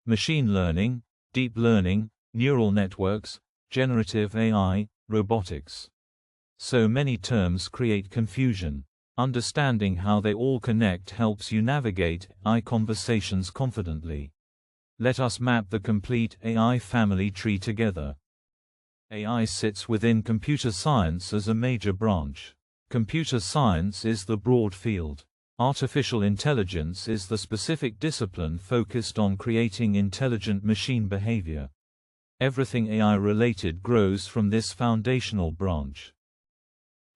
machine learning, deep learning, neural networks, generative AI, robotics. So many terms create confusion. Understanding how they all connect helps you navigate AI conversations confidently. Let us map the complete AI family tree together. AI sits within computer science as a major branch. Computer science is the broad field. Artificial intelligence is the specific discipline focused on creating intelligent machine behavior. Everything AI-related grows from this foundational branch.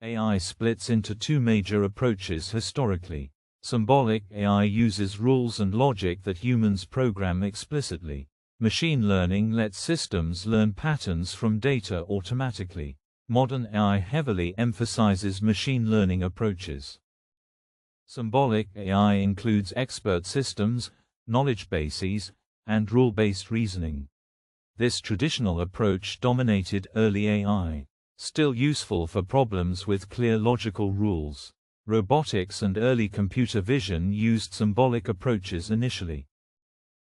AI splits into two major approaches historically. Symbolic AI uses rules and logic that humans program explicitly. Machine learning lets systems learn patterns from data automatically. Modern AI heavily emphasizes machine learning approaches. Symbolic AI includes expert systems, knowledge bases, and rule-based reasoning. This traditional approach dominated early AI, still useful for problems with clear logical rules. Robotics and early computer vision used symbolic approaches initially.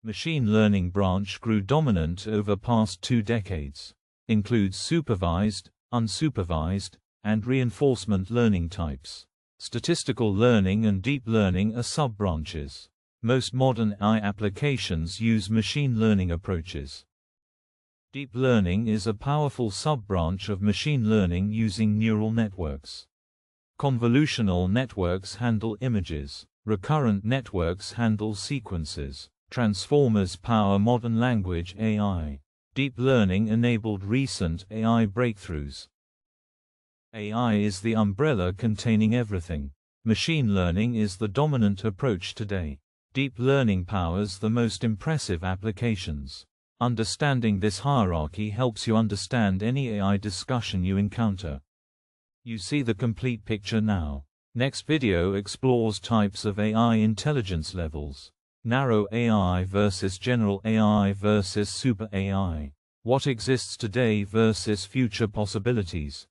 Machine learning branch grew dominant over past 2 decades. Includes supervised, unsupervised, and reinforcement learning types. Statistical learning and deep learning are sub-branches. Most modern AI applications use machine learning approaches. Deep learning is a powerful sub-branch of machine learning using neural networks. Convolutional networks handle images. Recurrent networks handle sequences. Transformers power modern language AI. Deep learning enabled recent AI breakthroughs. AI is the umbrella containing everything. Machine learning is the dominant approach today. Deep learning powers the most impressive applications. Understanding this hierarchy helps you understand any AI discussion you encounter. You see the complete picture now. Next video explores types of AI intelligence levels. Narrow AI versus general AI versus super AI. What exists today versus future possibilities.